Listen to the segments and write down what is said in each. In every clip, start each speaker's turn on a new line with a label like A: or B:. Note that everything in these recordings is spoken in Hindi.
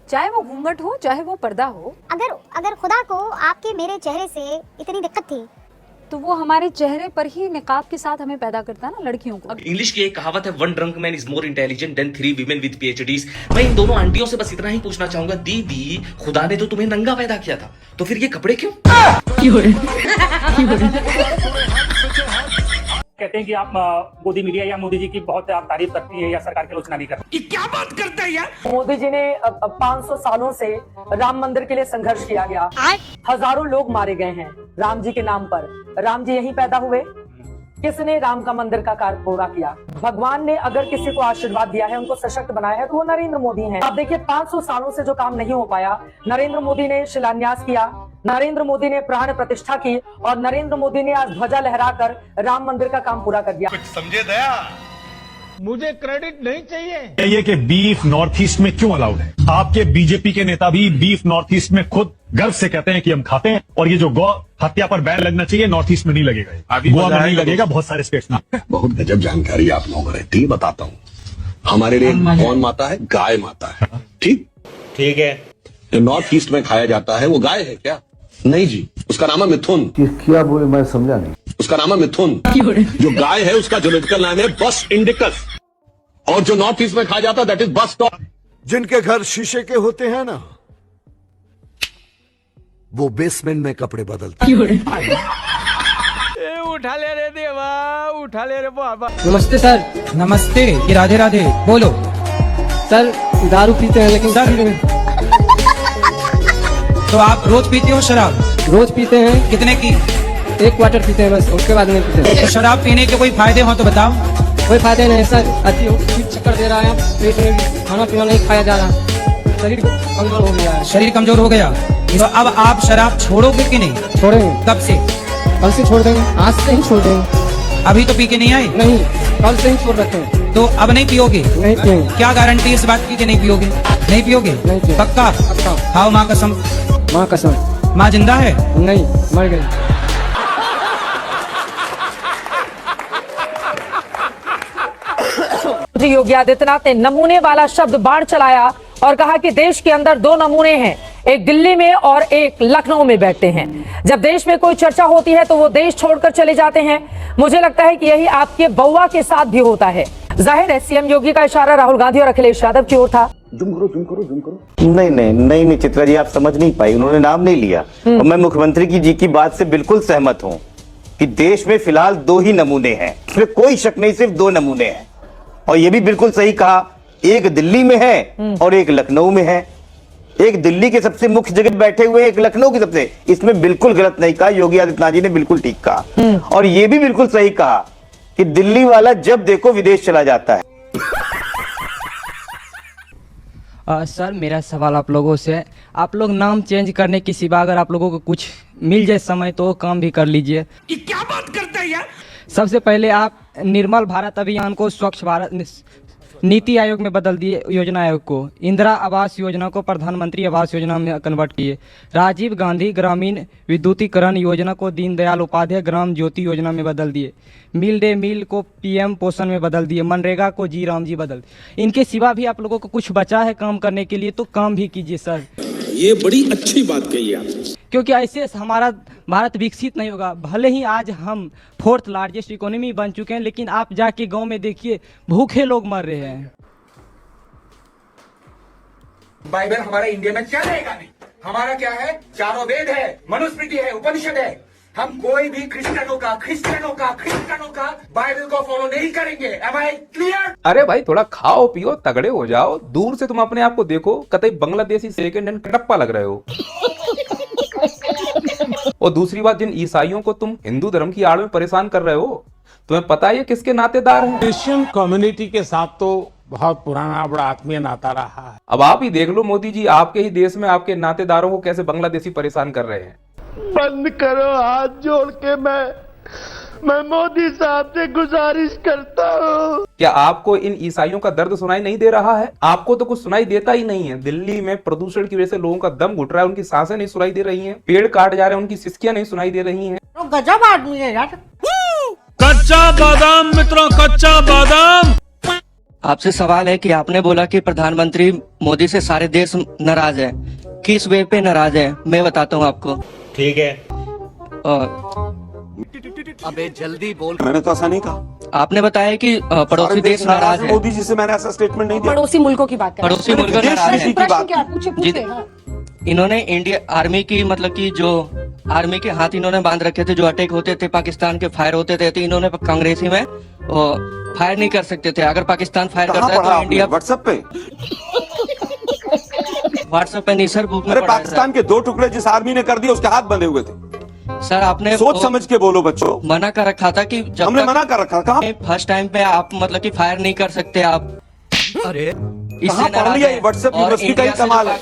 A: चाहे वो घूंघट हो चाहे वो पर्दा हो।
B: अगर खुदा को आपके मेरे चेहरे से इतनी दिक्कत थी
A: तो वो हमारे चेहरे पर ही निकाब के साथ हमें पैदा करता है ना लड़कियों को।
C: इंग्लिश की एक कहावत है, one drunk man is more intelligent then 3 women with PhDs. मैं इन दोनों आंटियों से बस इतना ही पूछना चाहूंगा, दीदी खुदा ने तो तुम्हें नंगा पैदा किया था, तो फिर ये कपड़े क्यों?
D: कहते हैं कि आप मोदी मीडिया या मोदी जी की बहुत आप तारीफ करती है या सरकार की आलोचना नहीं करती।
C: क्या बात करता है यार?
E: मोदी जी ने 500 सालों से राम मंदिर के लिए संघर्ष किया गया, हजारों लोग मारे गए हैं राम जी के नाम पर। राम जी यहीं पैदा हुए? किसने राम का मंदिर का कार्य पूरा किया? भगवान ने अगर किसी को आशीर्वाद दिया है, उनको सशक्त बनाया है, तो वो नरेंद्र मोदी हैं। आप देखिए 500 सालों से जो काम नहीं हो पाया, नरेंद्र मोदी ने शिलान्यास किया, नरेंद्र मोदी ने प्राण प्रतिष्ठा की और नरेंद्र मोदी ने आज ध्वजा लहराकर राम मंदिर का काम पूरा कर दिया।
F: कुछ समझे दया?
G: मुझे क्रेडिट नहीं चाहिए। ये कि बीफ नॉर्थ ईस्ट में क्यों अलाउड है? आपके बीजेपी के नेता भी बीफ नॉर्थ ईस्ट में खुद गर्व से कहते हैं कि हम खाते हैं, और ये जो गौ हत्या पर बैन लगना चाहिए नॉर्थ ईस्ट में नहीं लगेगा, गोवा में नहीं लगेगा, बहुत सारे स्टेट्स में।
F: बहुत गजब जानकारी आप लोगों को रहती है, बताता हूँ। हमारे लिए कौन माता है? गाय माता है। ठीक है। जो नॉर्थ ईस्ट में खाया जाता है वो गाय है क्या? नहीं जी, उसका नाम है मिथुन।
H: क्या बोले, मैं समझा नहीं।
F: उसका नाम है मिथुन। जो गाय है उसका जोलॉजिकल नाम है बस इंडिकस, और जो नॉर्थ ईस्ट में खाया जाता है दैट इज बस टॉप।
H: जिनके घर शीशे के होते हैं ना, वो बेसमेंट में कपड़े बदलते हैं।
G: उठा ले रे देवा, उठा ले रे बाबा।
I: नमस्ते सर। नमस्ते। ये राधे राधे बोलो। सर दारू पीते हैं लेकिन सर तो आप रोज पीते हो शराब? रोज पीते हैं। कितने की? 1 क्वार्टर पीते हैं बस, उसके बाद नहीं पीते। तो शराब पीने के कोई फायदे हो तो बताओ। कोई फायदे नहीं सर, चक्कर दे रहा है, पेट में भी खाना पीना नहीं खाया जा रहा, शरीर कमजोर हो गया है। शरीर कमजोर हो गया, तो अब आप शराब छोड़ोगे कि नहीं? छोड़ेंगे। कब से? कल से छोड़ देंगे। आज से ही छोड़ देंगे। अभी तो पी के नहीं आए? नहीं, कल से ही छोड़ रखे हैं। तो अब नहीं पियोगे? नहीं पियोगे। क्या गारंटी इस बात की कि नहीं पियोगे? नहीं पियोगे? नहीं। पक्का? पक्का। खाओ माँ कसम। माँ कसम। माँ जिंदा है? नहीं, मर गई।
E: योगी आदित्यनाथ ने नमूने वाला शब्द बाढ़ चलाया और कहा कि देश के अंदर 2 नमूने हैं, एक दिल्ली में और एक लखनऊ में बैठते हैं। जब देश में कोई चर्चा होती है तो वो देश छोड़कर चले जाते हैं। मुझे लगता है कि यही आपके बउआ के साथ भी होता है। जाहिर है सीएम योगी का इशारा राहुल गांधी और अखिलेश यादव की ओर था।
H: जुम करो। नहीं चित्रा जी, आप समझ नहीं पाई, उन्होंने नाम नहीं लिया। और मैं मुख्यमंत्री जी की बात से बिल्कुल सहमत हूँ कि देश में फिलहाल 2 ही नमूने हैं, इसमें कोई शक नहीं, सिर्फ 2 नमूने हैं। और ये भी बिल्कुल सही कहा, एक दिल्ली में है और एक लखनऊ में है। एक दिल्ली के सबसे मुख्य जगह बैठे हुए, एक लखनऊ की सबसे, इसमें बिल्कुल गलत नहीं कहा, योगी आदित्यनाथ जी ने बिल्कुल ठीक कहा। और ये भी बिल्कुल सही कहा कि दिल्ली वाला जब देखो विदेश चला जाता है।
I: सर मेरा सवाल आप लोगों से, आप लोग नाम चेंज करने की सिवा अगर आप लोगों को कुछ मिल जाए समय तो काम भी कर लीजिए।
C: ये क्या बात करता है यार?
I: सबसे पहले आप निर्मल भारत अभियान को स्वच्छ भारत नीति आयोग में बदल दिए, योजना आयोग को। इंदिरा आवास योजना को प्रधानमंत्री आवास योजना में कन्वर्ट किए। राजीव गांधी ग्रामीण विद्युतीकरण योजना को दीनदयाल उपाध्याय ग्राम ज्योति योजना में बदल दिए। मिड डे मील को पीएम पोषण में बदल दिए। मनरेगा को जी राम जी बदल। इनके सिवा भी आप लोगों को कुछ बचा है काम करने के लिए तो काम भी कीजिए सर।
F: ये बड़ी अच्छी बात कही आपने,
I: क्योंकि ऐसे हमारा भारत विकसित नहीं होगा। भले ही आज हम 4th लार्जेस्ट इकोनॉमी बन चुके हैं, लेकिन आप जाके गांव में देखिए भूखे लोग मर रहे हैं।
C: बाइबल हमारा इंडिया में चलेगा नहीं। हमारा क्या है? चारों वेद है, मनुस्मृति है, उपनिषद है। हम कोई भी क्रिश्चियनों का बाइबल को फॉलो नहीं करेंगे। Am I clear?
J: अरे भाई थोड़ा खाओ पियो तगड़े हो जाओ। दूर से तुम अपने आप को देखो, कतई बांग्लादेशी सेकंड हैंड कटप्पा लग रहे हो। और दूसरी बात, जिन ईसाइयों को तुम हिंदू धर्म की आड़ में परेशान कर रहे हो, तुम्हें पता है ये किसके नातेदार हैं?
G: क्रिश्चियन कम्युनिटी के साथ तो बहुत पुराना बड़ा आत्मीय नाता रहा है।
J: अब आप ही देख लो मोदी जी, आपके ही देश में आपके नातेदारों को कैसे बांग्लादेशी परेशान कर रहे हैं।
G: बंद करो, हाथ जोड़ के मैं मोदी साहब से गुजारिश करता हूँ।
J: क्या आपको इन ईसाइयों का दर्द सुनाई नहीं दे रहा है? आपको तो कुछ सुनाई देता ही नहीं है। दिल्ली में प्रदूषण की वजह से लोगों का दम घुट रहा है, उनकी सांसें नहीं सुनाई दे रही हैं, पेड़ काट जा रहे हैं, उनकी सिसकियां नहीं सुनाई दे रही हैं।
E: तो गजब आदमी है यार।
G: कच्चा बादाम मित्रों, कच्चा बादाम।
I: आपसे सवाल है कि आपने बोला कि प्रधानमंत्री मोदी से सारे देश नाराज है, किस वे पे नाराज है मैं बताता हूँ आपको।
F: ठीक है।
I: अबे जल्दी बोल।
F: मैंने तो ऐसा नहीं कहा।
I: आपने बताया कि पड़ोसी देश नाराज है।
F: मोदी जी से मैंने ऐसा स्टेटमेंट नहीं दिया।
E: पड़ोसी मुल्कों की बात करें।
I: पड़ोसी मुल्क नाराज है।
E: प्रश्न क्या पूछे?
I: इन्होंने इंडिया आर्मी की मतलब कि जो आर्मी के हाथ इन्होंने बांध रखे थे, जो अटैक होते थे पाकिस्तान के फायर होते थे, तो इन्होंने कांग्रेसी में फायर नहीं कर सकते थे। अगर पाकिस्तान फायर करता है तो इंडिया
F: व्हाट्सएप पे
I: नहीं सर, बुक में
F: अरे
I: पढ़ा है
F: पाकिस्तान के 2 टुकड़े जिस आर्मी ने कर दिए उसके हाथ बंधे हुए थे।
I: सर आपने
F: सोच समझ के बोलो बच्चों।
I: मना कर रखा था कि जब
F: हमने मना कर रखा था।
I: फर्स्ट टाइम पे आप मतलब कि फायर नहीं कर सकते आप।
F: अरे
I: इससे
F: पढ़ लिया ये व्हाट्सएप यूनिवर्सिटी का ही कमाल है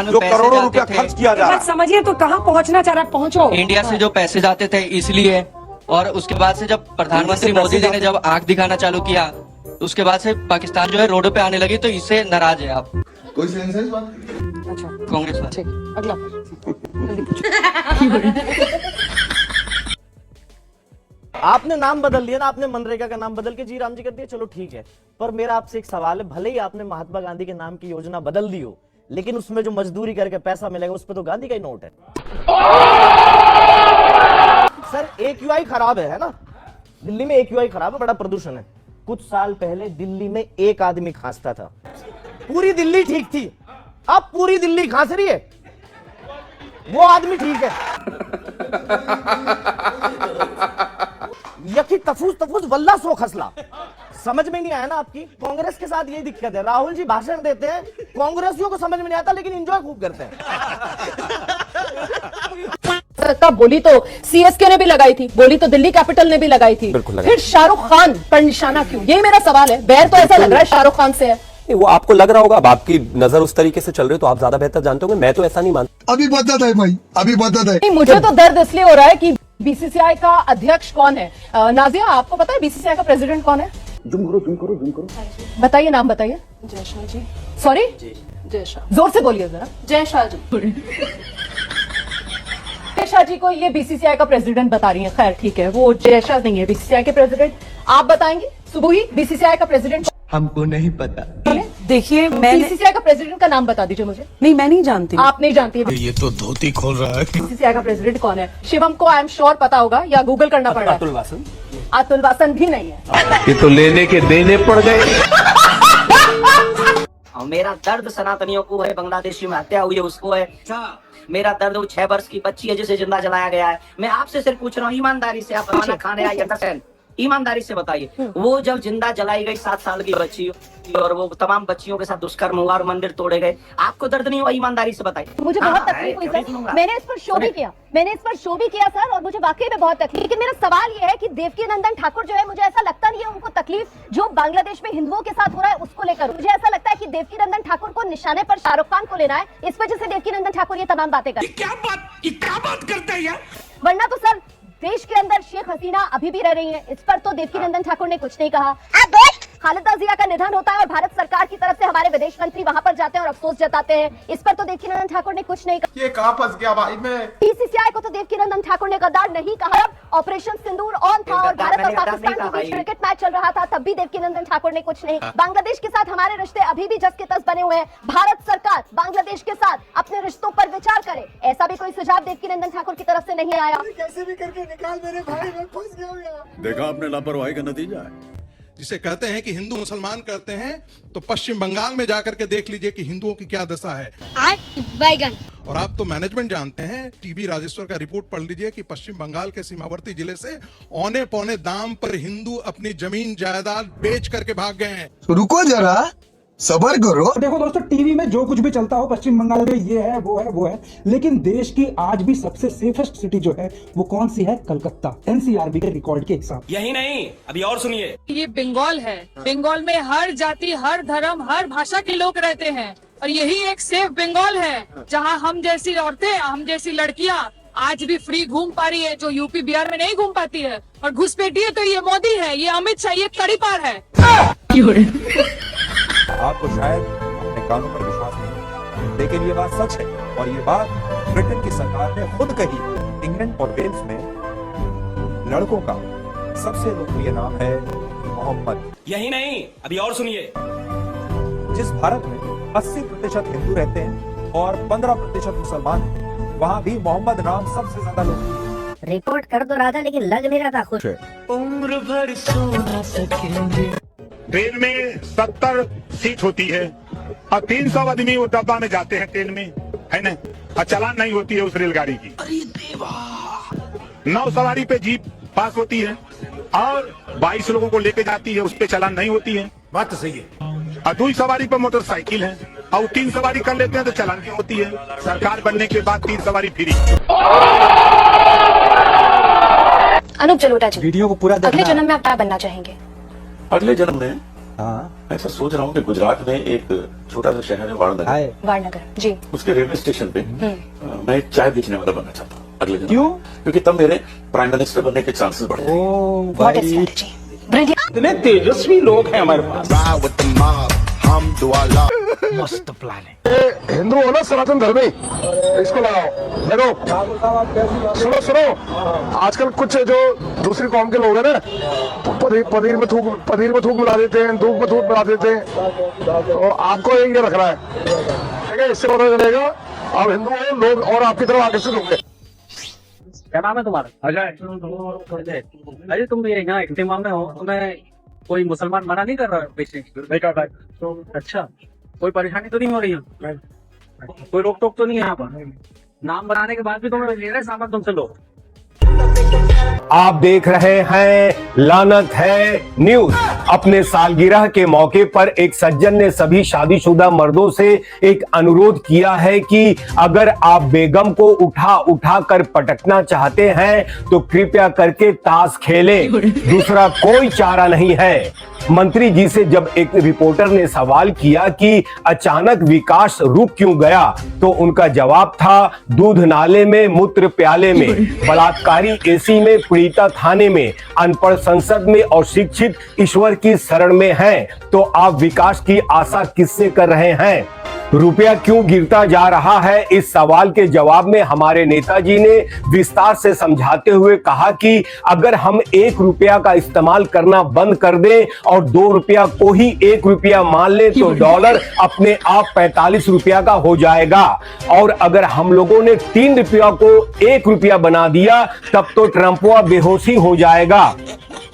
F: जो करोड़ों रुपया खर्च किया जा रहा है।
E: समझिए तो कहाँ पहुँचना चाह रहा है, पहुँचो।
I: इंडिया से जो पैसे जाते थे इसलिए, और उसके बाद से जब प्रधानमंत्री मोदी जी ने जब आंख दिखाना चालू किया, उसके बाद से पाकिस्तान जो है रोडों पे आने लगी, तो इससे नाराज है आप।
F: कोई सेंस है इस बात?
E: अच्छा
I: कांग्रेस वाले।
E: ठीक, अगला।
K: आपने नाम बदल लिया ना, आपने मनरेगा का नाम बदल के जी राम जी कर दिया, चलो ठीक है। पर मेरा आपसे एक सवाल है, भले ही आपने महात्मा गांधी के नाम की योजना बदल दी हो, लेकिन उसमें जो मजदूरी करके पैसा मिलेगा उस पर तो गांधी का ही नोट है। सर AQI खराब है ना, दिल्ली में AQI खराब है, बड़ा प्रदूषण है। कुछ साल पहले दिल्ली में एक आदमी खांसता था, पूरी दिल्ली ठीक थी। अब पूरी दिल्ली खांस रही है, वो आदमी ठीक है। यकी तफूस वल्ला सो खसला। समझ में नहीं आया ना आपकी? कांग्रेस के साथ यही दिक्कत है, राहुल जी भाषण देते हैं, कांग्रेसियों को समझ में नहीं आता, लेकिन एंजॉय खूब करते हैं।
E: तब बोली तो CSK ने भी लगाई थी, बोली तो दिल्ली कैपिटल ने भी लगाई थी, फिर शाहरुख खान पर निशाना क्यों? ये मेरा सवाल है। बैर तो ऐसा लग रहा है शाहरुख खान से है।
L: वो आपको लग रहा होगा, अब आपकी नजर उस तरीके से चल रही है तो आप ज्यादा बेहतर जानते होंगे, मैं तो ऐसा नहीं मानता।
F: अभी बता दे भाई, अभी बता दे।
E: नहीं, मुझे तो दर्द इसलिए हो रहा है कि BCCI का अध्यक्ष कौन है? नाजिया आपको पता है BCCI का प्रेसिडेंट कौन है?
F: जूम करो।
E: बताइए, नाम बताइए। जय शाह जी। सॉरी, जय शाह। जोर से बोलिए जरा। जय शाह जी। जय शाह जी को ये BCCI का प्रेसिडेंट बता रही है। खैर ठीक है, वो जय शाह नहीं है BCCI के प्रेसिडेंट। आप बताएंगे सुबुही BCCI का प्रेसिडेंट?
I: हमको नहीं पता।
E: देखिए BCCI का प्रेसिडेंट का नाम बता दीजिए मुझे। नहीं, मैं नहीं जानती। आप नहीं जानती?
F: ये तो धोती खोल रहा है।
E: BCCI का प्रेसिडेंट कौन है? शिवम को आई एम श्योर पता होगा, या गूगल करना पड़ रहा है। अतुल वासन भी नहीं है।
F: ये तो लेने के देने पड़ गए।
K: मेरा दर्द सनातनियों को है, बांग्लादेशी में हत्या हुई है उसको है। मेरा दर्द वो 6 वर्ष की बच्ची है जिसे जिंदा जलाया गया है। मैं आपसे सिर्फ पूछ रहा हूँ, ईमानदारी से आप खाना खाने आए या ईमानदारी से बताइए, वो जब जिंदा जलाई गई 7 साल की बच्ची और वो तमाम बच्चियों के साथ दुष्कर्म हुआ और मंदिर तोड़े गए, आपको दर्द नहीं हुआ? ईमानदारी से बताइए।
B: मुझे बहुत तकलीफ हुई सर, मैंने इस पर शो भी किया, सर, और मुझे वाकई में बहुत तकलीफ। लेकिन मेरा सवाल ये है कि देवकी नंदन ठाकुर जो है, मुझे ऐसा लगता नहीं है उनको तकलीफ जो बांग्लादेश में हिंदुओं के साथ हो रहा है उसको लेकर। मुझे ऐसा लगता है कि देवकी नंदन ठाकुर को निशाने पर शाहरुख खान को लेना है, इस वजह से देवकी नंदन ठाकुर ये तमाम बातें कर।
C: क्या बात करते हैं यार?
B: वरना तो सर देश के अंदर शेख हसीना अभी भी रह रही हैं, इस पर तो देवकी नंदन ठाकुर ने कुछ नहीं कहा। खालिदा जिया का निधन होता है और भारत सरकार की तरफ से हमारे विदेश मंत्री वहां पर जाते हैं और अफसोस जताते हैं, इस पर तो देवकी नंदन ठाकुर ने कुछ नहीं कहा।
C: ये कहाँ फंस गया भाई मैं?
B: BCCI को तो देवकी नंदन ठाकुर ने गद्दार नहीं कहा। ऑपरेशन सिंदूर ऑन था और भारत और पाकिस्तान के बीच क्रिकेट मैच चल रहा था, तब भी देवकी नंदन ठाकुर ने कुछ नहीं। बांग्लादेश के साथ हमारे रिश्ते अभी भी जस के तस बने हुए हैं। भारत सरकार बांग्लादेश के साथ अपने रिश्तों पर विचार करे, ऐसा भी कोई सुझाव देवकी नंदन ठाकुर की तरफ से नहीं आया।
C: कैसे भी करके निकाल मेरे भाई, मैं फंस गया।
F: देखा आपने लापरवाही का नतीजा है। जिसे कहते हैं कि हिंदू मुसलमान करते हैं, तो पश्चिम बंगाल में जाकर के देख लीजिए कि हिंदुओं की क्या दशा है। और आप तो मैनेजमेंट जानते हैं, TB राजेश्वर का रिपोर्ट पढ़ लीजिए कि पश्चिम बंगाल के सीमावर्ती जिले से औने पौने दाम पर हिंदू अपनी जमीन जायदाद बेच करके भाग गए हैं।
C: तो रुको जरा, सबर करो।
D: देखो दोस्तों, टीवी में जो कुछ भी चलता हो पश्चिम बंगाल में ये है वो है, लेकिन देश की आज भी सबसे सेफेस्ट सिटी जो है वो कौन सी है? कलकत्ता, NCRB के रिकॉर्ड के हिसाब।
L: यही नहीं, अभी और सुनिए।
A: ये बंगाल है, बंगाल में हर जाति, हर धर्म, हर भाषा के लोग रहते हैं, और यही एक सेफ बंगाल है जहाँ हम जैसी औरतें, हम जैसी लड़कियाँ आज भी फ्री घूम पा रही है, जो यूपी बिहार में नहीं घूम पाती है। और घुसपैठी है तो ये मोदी है, ये अमित शाह, ये कड़ी पार है।
L: आपको शायद अपने कानों पर विश्वास नहीं, लेकिन ये बात सच है, और ये बात ब्रिटेन की सरकार ने खुद कही। इंग्लैंड और वेल्स में लड़कों का सबसे लोकप्रिय नाम है मोहम्मद।
C: यही नहीं, अभी और सुनिए।
L: जिस भारत में 80% हिंदू रहते हैं और 15% मुसलमान हैं, वहाँ भी मोहम्मद नाम सबसे ज्यादा लोग।
B: रिपोर्ट कर तो रहा था लेकिन लग नहीं रहा था खुश।
C: उम्र भर सो ना सकेंगे।
G: ट्रेन में 70 सीट होती है और 300 आदमी वो डब्बा में जाते हैं ट्रेन में, है ना, और चालान नहीं होती है उस रेलगाड़ी की। अरे देवा। 9 सवारी पे जीप पास होती है और 22 लोगों को लेके जाती है, उस पे चालान नहीं होती है। बात तो सही है। और 2 सवारी पे मोटरसाइकिल है और 3 सवारी कर लेते हैं तो चालान नहीं होती है। सरकार बनने के बाद 3 सवारी फ्री।
B: अनूप जलोटा जी,
L: वीडियो को पूरा
B: अगले जन्म में आप क्या बनना चाहेंगे?
F: अगले जन्म में मैं ऐसा सोच रहा हूँ कि गुजरात में एक छोटा सा शहर है वारणनगर,
B: वारणनगर जी,
F: उसके रेलवे स्टेशन पे मैं एक चाय बेचने वाला बनना चाहता हूँ अगले जन्म।
L: क्यों?
F: क्योंकि तब मेरे प्राइम मिनिस्टर बनने के चांसेस बढ़ जाएंगे।
D: इतने तेजस्वी लोग हैं हमारे पास।
G: मस्त प्लान है।
C: हिंदू हो ना, सनातन धर्मी, इसको लगाओ। देखो सुनो, आजकल कुछ जो दूसरी कौम के लोग हैं ना, पनीर में थूक मिला देते हैं, दूध में थूक मिला देते हैं। तो आपको ये रखना है, ठीक है? इससे पता चलेगा आप हिंदू हो, लोग और आपकी तरफ आकर्षित होंगे।
I: क्या नाम है तुम्हारा? अजय। अजय, तुम ये यहाँ इज्तिमा में हो, तुम्हें कोई मुसलमान मना नहीं कर रहा है बेचने की? नहीं कर रहा है। तो अच्छा, कोई परेशानी तो नहीं हो रही है? कोई रोक टोक तो नहीं है यहाँ पर? नाम बनाने के बाद भी तुम्हें ले रहे सामान तुमसे लोग?
G: आप देख रहे हैं लानत है न्यूज। अपने सालगिरह के मौके पर एक सज्जन ने सभी शादीशुदा मर्दों से एक अनुरोध किया है कि अगर आप बेगम को उठा कर पटकना चाहते हैं तो कृपया करके ताश खेलें, दूसरा कोई चारा नहीं है। मंत्री जी से जब एक रिपोर्टर ने सवाल किया कि अचानक विकास रुक क्यों गया, तो उनका जवाब था दूध नाले में, मूत्र प्याले में, बलात्कारी एसी में, पीड़िता थाने में, अनपढ़ संसद में और शिक्षित ईश्वर की शरण में हैं। तो आप विकास की आशा किससे कर रहे हैं? रुपया क्यों गिरता जा रहा है? इस सवाल के जवाब में हमारे नेताजी ने विस्तार से समझाते हुए कहा कि अगर हम 1 रुपया का इस्तेमाल करना बंद कर दें और 2 रुपया को ही 1 रुपया मान लें तो डॉलर अपने आप 45 रुपया का हो जाएगा। और अगर हम लोगों ने 3 रुपया को 1 रुपया बना दिया तब तो ट्रंपवा बेहोशी हो जाएगा।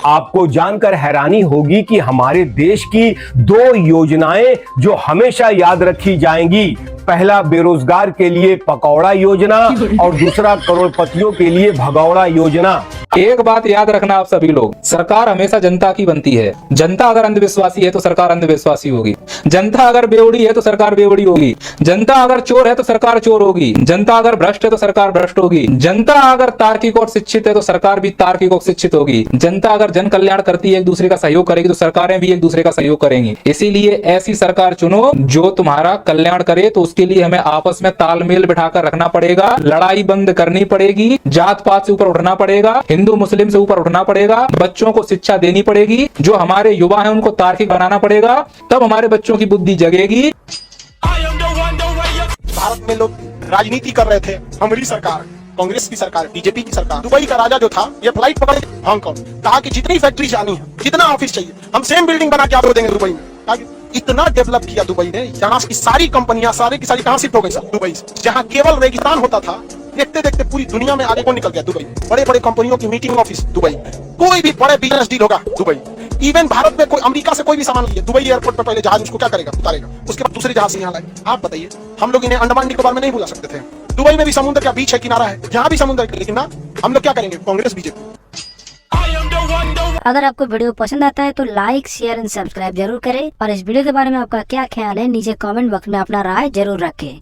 G: आपको जानकर हैरानी होगी कि हमारे देश की 2 योजनाएं जो हमेशा याद रखी जाएंगी, पहला बेरोजगार के लिए पकौड़ा योजना और दूसरा करोड़पतियों के लिए भगौड़ा योजना।
J: एक बात याद रखना आप सभी लोग, सरकार हमेशा जनता की बनती है। जनता अगर अंधविश्वासी है तो सरकार अंधविश्वासी होगी, जनता अगर बेवड़ी है तो सरकार बेवड़ी होगी, जनता अगर चोर है तो सरकार चोर होगी, जनता अगर भ्रष्ट है तो सरकार भ्रष्ट होगी, जनता अगर तार्किक और शिक्षित है तो सरकार भी तार्किक और शिक्षित होगी, जनता अगर जन कल्याण करती है, एक दूसरे का सहयोग करेगी तो सरकारें भी एक दूसरे का सहयोग करेंगी। इसीलिए ऐसी सरकार चुनो जो तुम्हारा कल्याण करे। तो उसके लिए हमें आपस में तालमेल बिठाकर रखना पड़ेगा, लड़ाई बंद करनी पड़ेगी, जात पात से ऊपर उठना पड़ेगा, हिंदू मुस्लिम से ऊपर उठना पड़ेगा, बच्चों को शिक्षा देनी पड़ेगी, जो हमारे युवा हैं उनको तार्किक बनाना पड़ेगा, तब हमारे बच्चों की बुद्धि जगेगी।
C: भारत में लोग राजनीति कर रहे थे, हमारी सरकार, कांग्रेस की सरकार, बीजेपी की सरकार, दुबई का राजा जो था ये फ्लाइट पकड़ हांगकांग, कहा कि जितनी फैक्ट्री जानी है, जितना ऑफिस चाहिए, हम सेम बिल्डिंग बना के आपको देंगे दुबई में। इतना डेवलप किया दुबई ने, यहाँ की सारी कंपनियां सारी की सारी कहां शिफ्ट हो गई सब दुबई से। जहां केवल रेगिस्तान होता था, देखते देखते पूरी दुनिया में आगे कौन निकल गया? दुबई। बड़े बड़े कंपनियों की मीटिंग ऑफिस दुबई, कोई भी बड़े बिजनेस डील होगा दुबई। इवन भारत में कोई अमेरिका से कोई भी सामान लिए, दुबई एयरपोर्ट पर पहले जहाज उसको क्या करेगा? उतारेगा, उसके बाद दूसरे जहाज से यहाँ लाए। आप बताइए, हम लोग इन्हें अंडमान निकोबार में नहीं बुला सकते थे? दुबई में भी समुद्र का बीच है, किनारा है, यहाँ भी समुद्र, लेकिन ना हम लोग क्या करेंगे? कांग्रेस बीजेपी।
B: अगर आपको वीडियो पसंद आता है तो लाइक, शेयर एंड सब्सक्राइब जरूर करें और इस वीडियो के बारे में आपका क्या ख्याल है नीचे कमेंट बॉक्स में अपना राय जरूर रखें।